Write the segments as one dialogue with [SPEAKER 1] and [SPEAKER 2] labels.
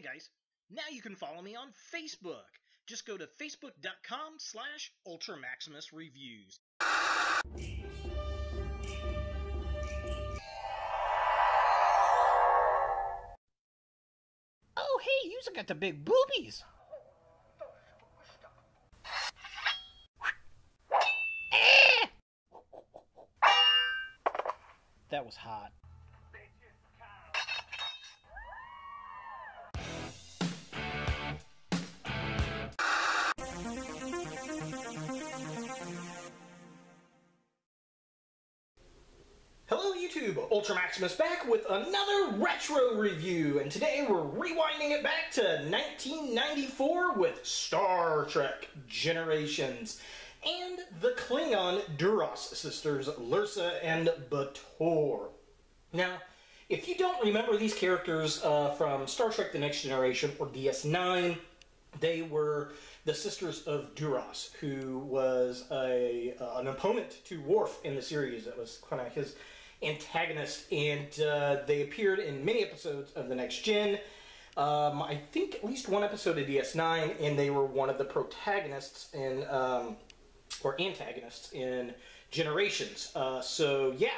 [SPEAKER 1] guys, now you can follow me on Facebook. Just go to facebook.com/UltraMaximusReviews.
[SPEAKER 2] Oh, hey, you got the big boobies. That was hot.
[SPEAKER 3] Hello YouTube, Ultra Maximus back with another retro review, and today we're rewinding it back to 1994 with Star Trek Generations and the Klingon Durras sisters, Lursa and Bator. Now, if you don't remember these characters from Star Trek The Next Generation or DS9, they were the sisters of Durras, who was an opponent to Worf in the series. That was kind of his antagonist, and they appeared in many episodes of The Next Gen. I think at least one episode of DS9, and they were one of the protagonists in, or antagonists in Generations. So yeah,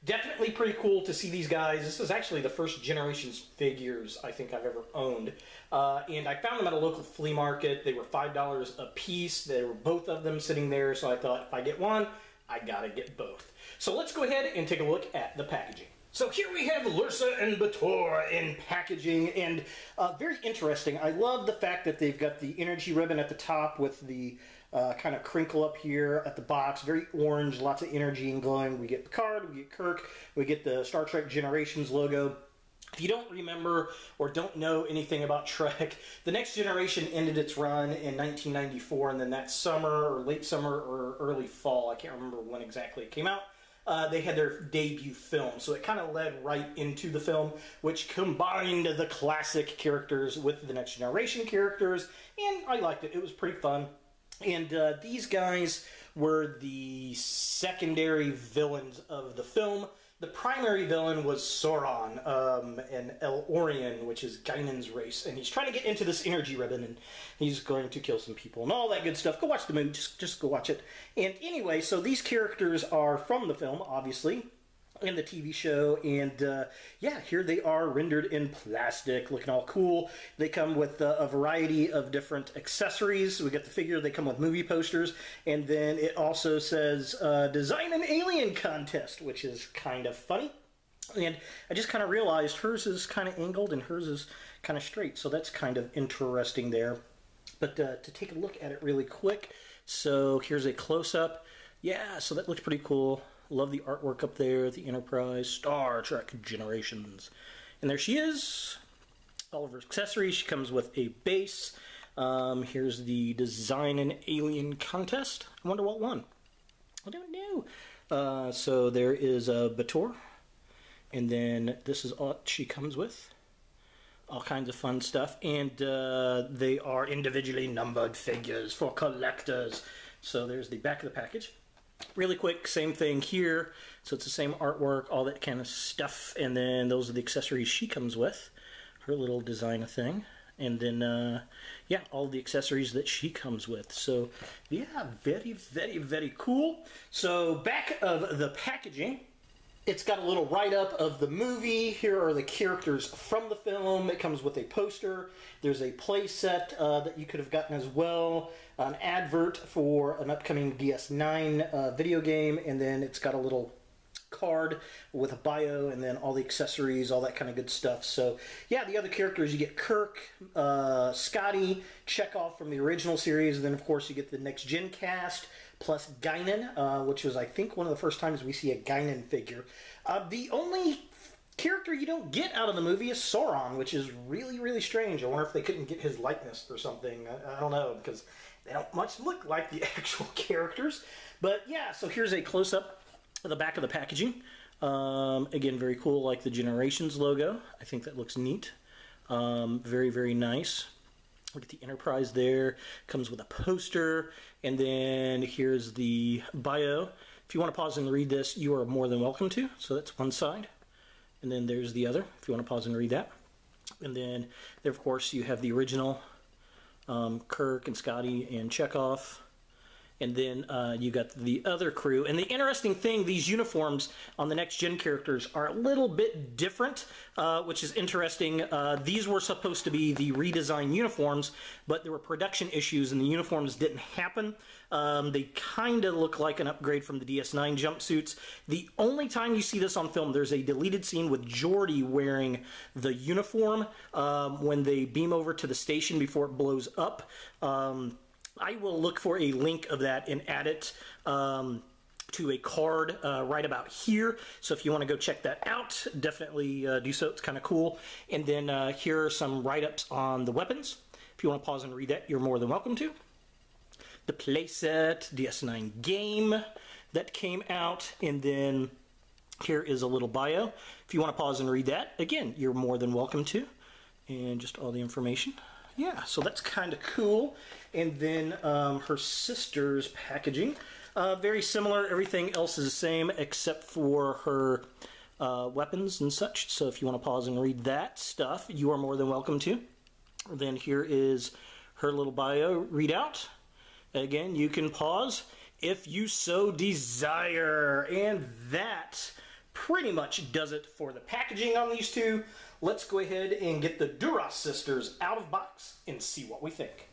[SPEAKER 3] definitely pretty cool to see these guys. This is actually the first Generations figures I think I've ever owned. And I found them at a local flea market. They were $5 a piece. There were both of them sitting there, so I thought if I get one, I gotta get both. So let's go ahead and take a look at the packaging. So here we have Lursa and Bator in packaging, and very interesting. I love the fact that they've got the energy ribbon at the top with the kind of crinkle up here at the box. Very orange, lots of energy and glowing. We get Picard, we get Kirk, we get the Star Trek Generations logo. If you don't remember or don't know anything about Trek, The Next Generation ended its run in 1994, and then that summer, or late summer, or early fall, I can't remember when exactly it came out, they had their debut film. So it kind of led right into the film, which combined the classic characters with the Next Generation characters, and I liked it. It was pretty fun. And these guys were the secondary villains of the film. The primary villain was Sauron, and El-Orion, which is Guinan's race, and he's trying to get into this energy ribbon, and he's going to kill some people and all that good stuff. Go watch the movie, just go watch it. And anyway, so these characters are from the film, obviously, and the TV show, and yeah, here they are rendered in plastic, looking all cool. They come with a variety of different accessories. We got the figure, they come with movie posters, and then it also says Design an Alien Contest, which is kind of funny. And I just kind of realized hers is kind of angled and hers is kind of straight, so that's kind of interesting there. But to take a look at it really quick, so here's a close-up. Yeah, so that looks pretty cool. Love the artwork up there, the Enterprise, Star Trek Generations. And there she is. All of her accessories. She comes with a base. Here's the Design an Alien Contest. I wonder what won. I don't know. So there is Bator. And then this is what she comes with. All kinds of fun stuff. And they are individually numbered figures for collectors. So there's the back of the package. Really quick, same thing here. So it's the same artwork, all that kind of stuff. And then those are the accessories she comes with. Her little design thing. And then, yeah, all the accessories that she comes with. So, yeah, very, very, very cool. So, back of the packaging. It's got a little write-up of the movie. Here are the characters from the film. It comes with a poster. There's a play set that you could have gotten as well. An advert for an upcoming DS9 video game. And then it's got a little card with a bio and then all the accessories, all that kind of good stuff. So, yeah, the other characters, you get Kirk, Scotty, Chekhov from the original series. And then, of course, you get the Next Gen cast. Plus Guinan, which was, I think, one of the first times we see a Guinan figure. The only character you don't get out of the movie is Sauron, which is really, really strange. I wonder if they couldn't get his likeness or something. I don't know, because they don't much look like the actual characters. But, yeah, so here's a close-up of the back of the packaging. Again, very cool, like the Generations logo. I think that looks neat. Very, very nice. Look at the Enterprise there. Comes with a poster. And then here's the bio. If you want to pause and read this, you are more than welcome to. So that's one side. And then there's the other, if you want to pause and read that. And then there, of course, you have the original Kirk and Scotty and Chekhov. And then you got the other crew. And the interesting thing, these uniforms on the Next Gen characters are a little bit different, which is interesting. These were supposed to be the redesigned uniforms, but there were production issues and the uniforms didn't happen. They kind of look like an upgrade from the DS9 jumpsuits. The only time you see this on film, there's a deleted scene with Geordi wearing the uniform when they beam over to the station before it blows up. I will look for a link of that and add it to a card right about here. So if you want to go check that out, definitely do so. It's kind of cool. And then here are some write-ups on the weapons. If you want to pause and read that, you're more than welcome to. The playset, DS9 game that came out, and then here is a little bio. If you want to pause and read that, again, you're more than welcome to. And just all the information. Yeah, so that's kind of cool. And then her sister's packaging. Very similar. Everything else is the same except for her weapons and such. So if you want to pause and read that stuff, you are more than welcome to. Then here is her little bio readout. Again, you can pause if you so desire. And that pretty much does it for the packaging on these two. Let's go ahead and get the Durras sisters out of box and see what we think.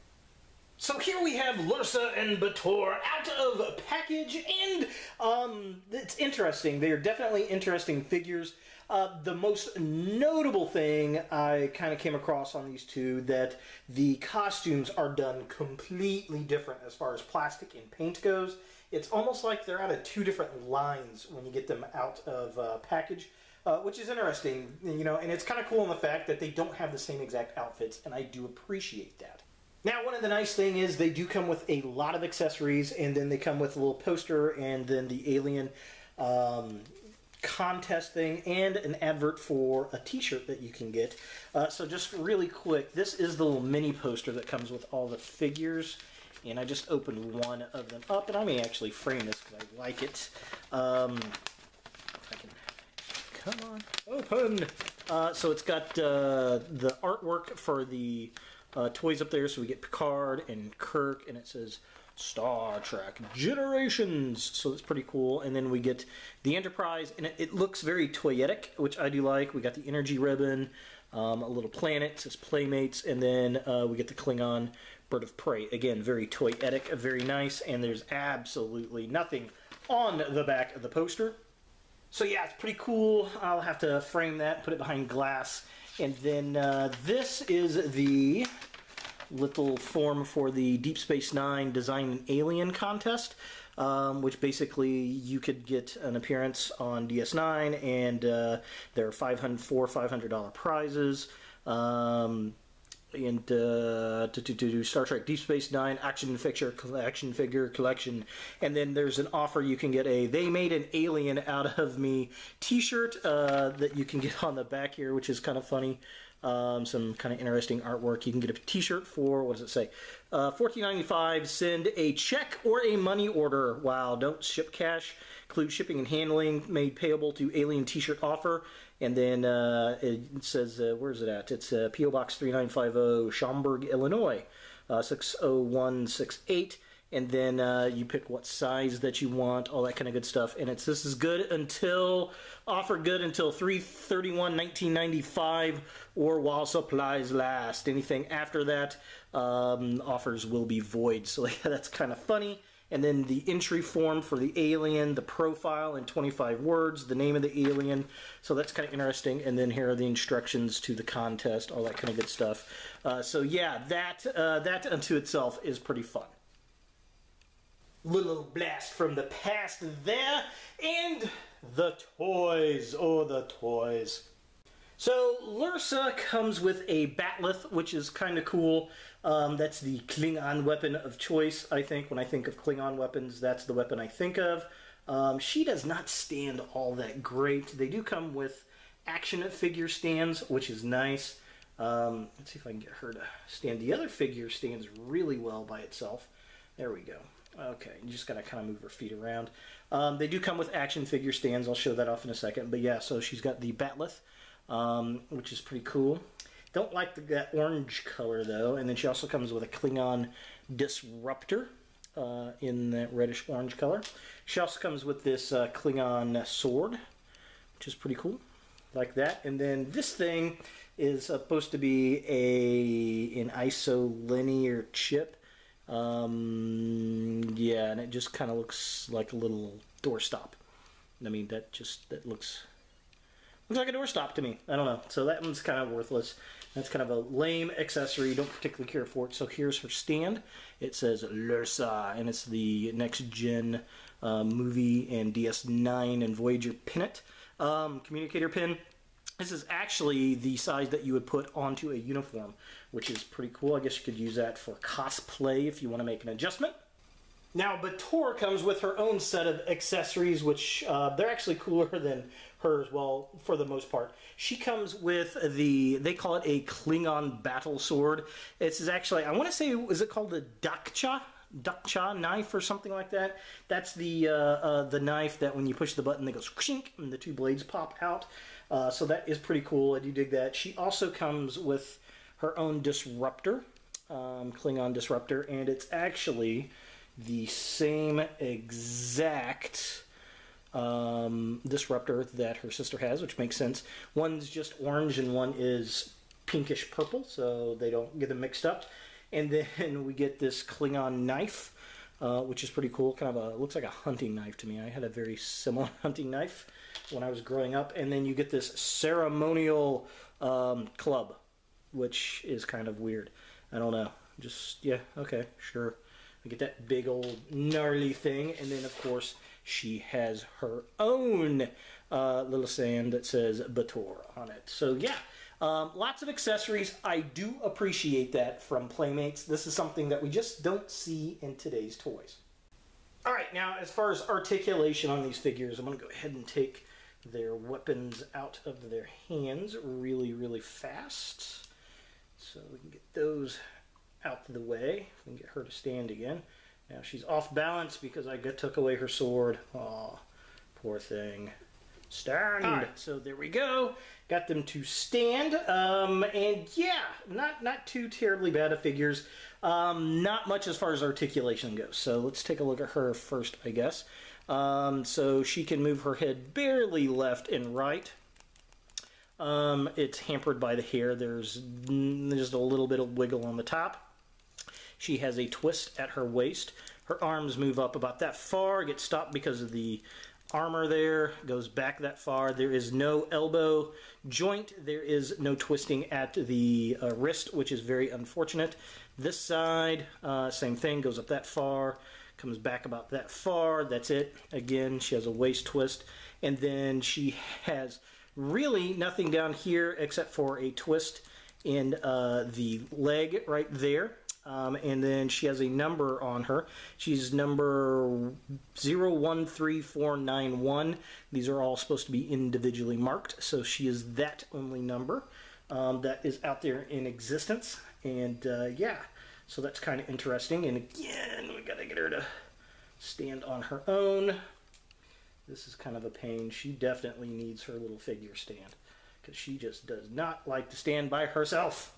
[SPEAKER 3] So here we have Lursa and Bator out of package, and it's interesting. They are definitely interesting figures. The most notable thing I kind of came across on these two, that the costumes are done completely different as far as plastic and paint goes. It's almost like they're out of two different lines when you get them out of package. Which is interesting, you know, and it's kind of cool in the fact that they don't have the same exact outfits, and I do appreciate that. Now, one of the nice things is they do come with a lot of accessories, and then they come with a little poster, and then the alien contest thing, and an advert for a t-shirt that you can get. So just really quick, this is the little mini poster that comes with all the figures, and I just opened one of them up, and I may actually frame this because I like it. Come on, open! So it's got the artwork for the toys up there. So we get Picard and Kirk, and it says Star Trek Generations. So it's pretty cool. And then we get the Enterprise, and it looks very toyetic, which I do like. We got the energy ribbon, a little planet, it says Playmates, and then we get the Klingon Bird of Prey. Again, very toyetic, very nice, and there's absolutely nothing on the back of the poster. So yeah, it's pretty cool. I'll have to frame that, put it behind glass. And then this is the little form for the Deep Space Nine Design an Alien contest, which basically you could get an appearance on DS9, and there are four $500 prizes. And to Star Trek Deep Space Nine action figure collection, and then there's an offer. You can get a "They Made an Alien Out of Me" T-shirt that you can get on the back here, which is kind of funny. Some kind of interesting artwork. You can get a T-shirt for, what does it say? $14.95. Send a check or a money order. Wow! Don't ship cash. Include shipping and handling. Made payable to Alien T-shirt offer. And then it says, where is it at? It's P.O. Box 3950, Schaumburg, Illinois, 60168. And then you pick what size that you want, all that kind of good stuff. And this is good until, offer good until 3/31/1995, or while supplies last. Anything after that, offers will be void. So yeah, that's kind of funny. And then the entry form for the alien, the profile in 25 words, the name of the alien. So that's kind of interesting. And then here are the instructions to the contest, all that kind of good stuff. So yeah, that unto itself is pretty fun. Little blast from the past there. And the toys. Oh, the toys. So Lursa comes with a batleth, which is kind of cool. That's the Klingon weapon of choice, I think. When I think of Klingon weapons, that's the weapon I think of. She does not stand all that great. They do come with action figure stands, which is nice. Let's see if I can get her to stand. The other figure stands really well by itself. There we go. Okay, you just gotta kind of move her feet around. They do come with action figure stands. I'll show that off in a second. But yeah, so she's got the batleth, which is pretty cool. Don't like that orange color, though. And then she also comes with a Klingon Disruptor in that reddish-orange color. She also comes with this Klingon sword, which is pretty cool. Like that. And then this thing is supposed to be an isolinear chip. Yeah, and it just kind of looks like a little doorstop. I mean, that looks like a doorstop to me. I don't know. So that one's kind of worthless. That's kind of a lame accessory. Don't particularly care for it. So here's her stand. It says Lursa, and it's the next gen movie and DS9 and Voyager pennant. Communicator pin. This is actually the size that you would put onto a uniform, which is pretty cool. I guess you could use that for cosplay if you want to make an adjustment. Now, Bator comes with her own set of accessories, which they're actually cooler than hers, well, for the most part. She comes with they call it a Klingon battle sword. This is actually, I want to say, is it called a Dakcha knife or something like that? That's the knife that when you push the button, it goes kshink, and the two blades pop out. So that is pretty cool. I do dig that. She also comes with her own disruptor, Klingon disruptor, and it's actually the same exact disruptor that her sister has, which makes sense. One's just orange and one is pinkish purple, so they don't get them mixed up. And then we get this Klingon knife, which is pretty cool. Kind of looks like a hunting knife to me. I had a very similar hunting knife when I was growing up. And then you get this ceremonial club, which is kind of weird. I don't know. Just, yeah, okay, sure. We get that big old gnarly thing. And then, of course, she has her own little stand that says Bator on it. So, yeah. Lots of accessories. I do appreciate that from Playmates. This is something that we just don't see in today's toys. Alright, now as far as articulation on these figures, I'm going to go ahead and take their weapons out of their hands really, really fast. So we can get those out of the way. We can get her to stand again. Now she's off balance because I took away her sword. Aw, poor thing. Stand. All right, so there we go. Got them to stand. And yeah, not too terribly bad of figures. Not much as far as articulation goes. So let's take a look at her first, I guess. So she can move her head barely left and right. It's hampered by the hair. There's just a little bit of wiggle on the top. She has a twist at her waist. Her arms move up about that far, get stopped because of the armor there, goes back that far. There is no elbow joint. There is no twisting at the wrist, which is very unfortunate. This side, same thing, goes up that far, comes back about that far. That's it. Again, she has a waist twist. And then she has really nothing down here except for a twist in the leg right there. And then she has a number on her. She's number 013491. These are all supposed to be individually marked, so she is that only number that is out there in existence. And yeah, so that's kind of interesting. And again, we gotta get her to stand on her own. This is kind of a pain. She definitely needs her little figure stand because she just does not like to stand by herself.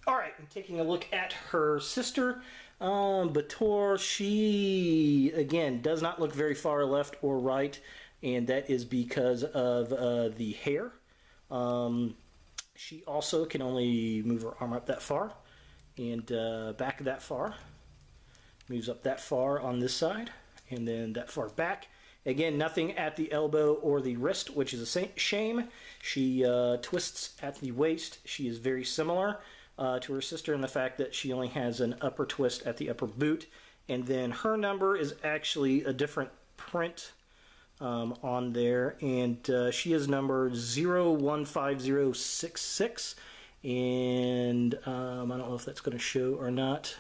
[SPEAKER 3] Alright, I'm taking a look at her sister, Bator. She, again, does not look very far left or right, and that is because of the hair. She also can only move her arm up that far, and back that far. Moves up that far on this side, and then that far back. Again, nothing at the elbow or the wrist, which is a shame. She twists at the waist. She is very similar to her sister in the fact that she only has an upper twist at the upper boot, and then her number is actually a different print on there, and she is number 015066, and I don't know if that's going to show or not.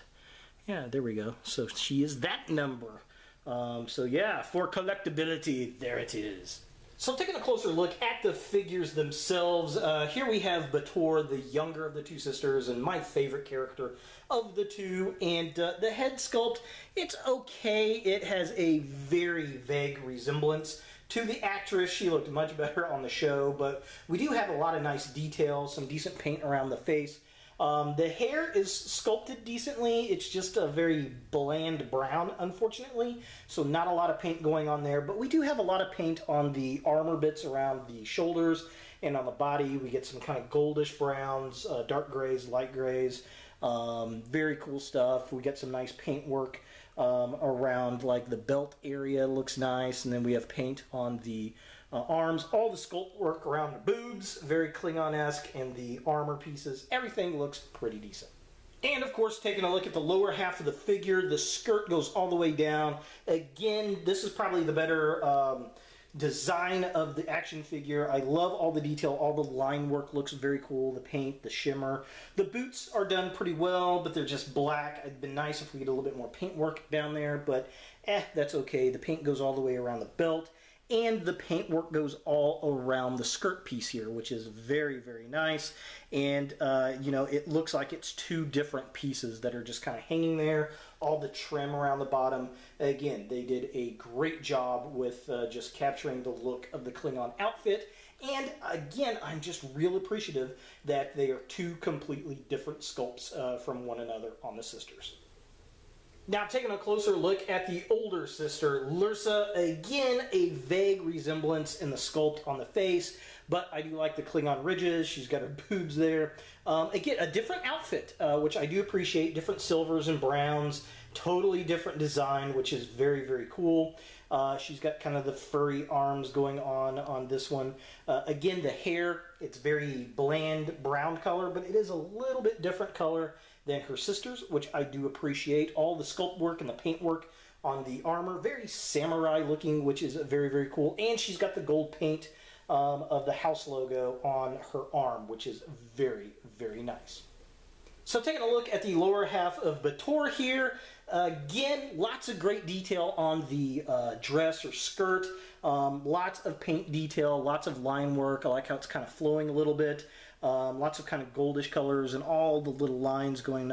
[SPEAKER 3] Yeah, there we go. So she is that number. So yeah, for collectability, there it is. So taking a closer look at the figures themselves, here we have Bator, the younger of the two sisters, and my favorite character of the two. And the head sculpt, it's okay. It has a very vague resemblance to the actress. She looked much better on the show, but we do have a lot of nice details, some decent paint around the face. The hair is sculpted decently. It's just a very bland brown, unfortunately, so not a lot of paint going on there, but we do have a lot of paint on the armor bits around the shoulders and on the body. We get some kind of goldish browns, dark grays, light grays. Very cool stuff. We get some nice paint work around like the belt area, looks nice, and then we have paint on the arms. All the sculpt work around the boobs, very Klingon-esque, and the armor pieces. Everything looks pretty decent. And of course, taking a look at the lower half of the figure, the skirt goes all the way down. Again, this is probably the better design of the action figure. I love all the detail. All the line work looks very cool. The paint, the shimmer. The boots are done pretty well, but they're just black. It'd been nice if we get a little bit more paint work down there, but that's okay. The paint goes all the way around the belt, and the paint work goes all around the skirt piece here, which is very, very nice. And, you know, it looks like it's two different pieces that are just kind of hanging there. All the trim around the bottom. Again, they did a great job with just capturing the look of the Klingon outfit. And again, I'm just real appreciative that they are two completely different sculpts from one another on the sisters. Now, taking a closer look at the older sister, Lursa, again, a vague resemblance in the sculpt on the face, but I do like the Klingon ridges. She's got her boobs there. Again, a different outfit, which I do appreciate. Different silvers and browns, totally different design, which is very, very cool. She's got kind of the furry arms going on this one. Again, the hair, it's very bland brown color, but it is a little bit different color than her sisters, which I do appreciate. All the sculpt work and the paint work on the armor, very samurai looking, which is very, very cool. And she's got the gold paint of the house logo on her arm, which is very, very nice. So taking a look at the lower half of Bator here, again, lots of great detail on the dress or skirt, lots of paint detail, lots of line work. I like how it's kind of flowing a little bit. Lots of kind of goldish colors and all the little lines going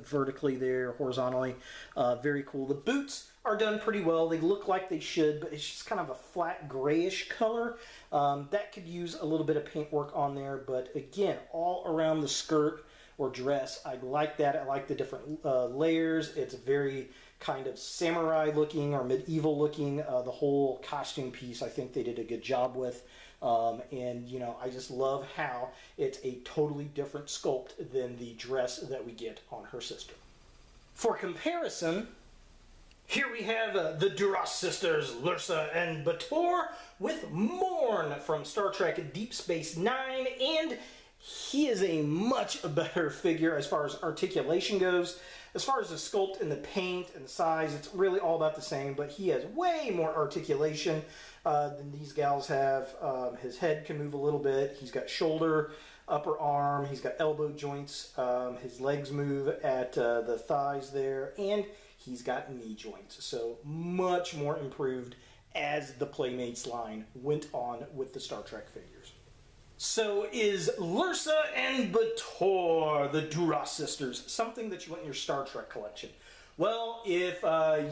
[SPEAKER 3] vertically there, horizontally. Very cool. The boots are done pretty well. They look like they should, but it's just kind of a flat grayish color. That could use a little bit of paint work on there, but again, all around the skirt or dress, I like that. I like the different layers. It's very kind of samurai looking or medieval looking. The whole costume piece, I think they did a good job with. And, you know, I just love how it's a totally different sculpt than the dress that we get on her sister. For comparison, here we have the Durras sisters, Lursa and Bator, with Morn from Star Trek Deep Space Nine, and he is a much better figure as far as articulation goes. As far as the sculpt and the paint and the size, it's really all about the same, but he has way more articulation than these gals have. His head can move a little bit. He's got shoulder, upper arm. He's got elbow joints. His legs move at the thighs there, and he's got knee joints. So much more improved as the Playmates line went on with the Star Trek figures. So is Lursa and Bator, the Durras sisters, something that you want in your Star Trek collection? Well, if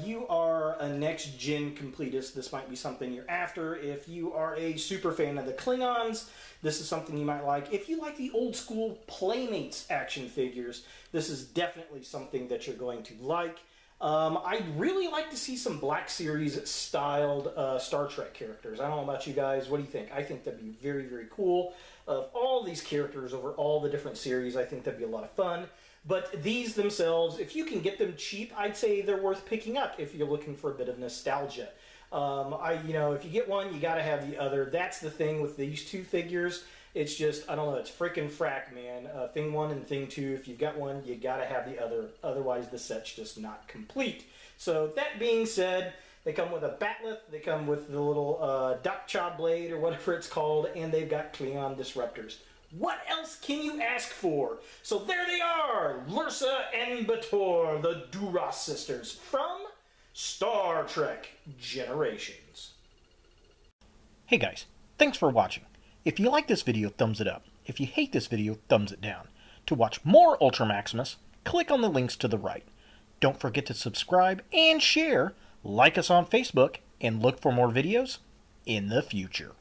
[SPEAKER 3] you are a next-gen completist, this might be something you're after. If you are a super fan of the Klingons, this is something you might like. If you like the old-school Playmates action figures, this is definitely something that you're going to like. I'd really like to see some Black Series styled Star Trek characters. I don't know about you guys. What do you think? I think that'd be very, very cool. Of all these characters over all the different series, I think that'd be a lot of fun. But these themselves, if you can get them cheap, I'd say they're worth picking up if you're looking for a bit of nostalgia. If you get one, you got to have the other. That's the thing with these two figures. It's just, I don't know, it's freaking frack, man. Thing one and thing two, if you've got one, you got to have the other. Otherwise, the set's just not complete. So that being said, they come with a batleth, they come with the little Dakcha blade or whatever it's called, and they've got Klingon disruptors. What else can you ask for? So there they are, Lursa and Bator, the Durras sisters from Star Trek Generations.
[SPEAKER 2] Hey guys, thanks for watching. If you like this video, thumbs it up. If you hate this video, thumbs it down. To watch more Ultra Maximus, click on the links to the right. Don't forget to subscribe and share, like us on Facebook, and look for more videos in the future.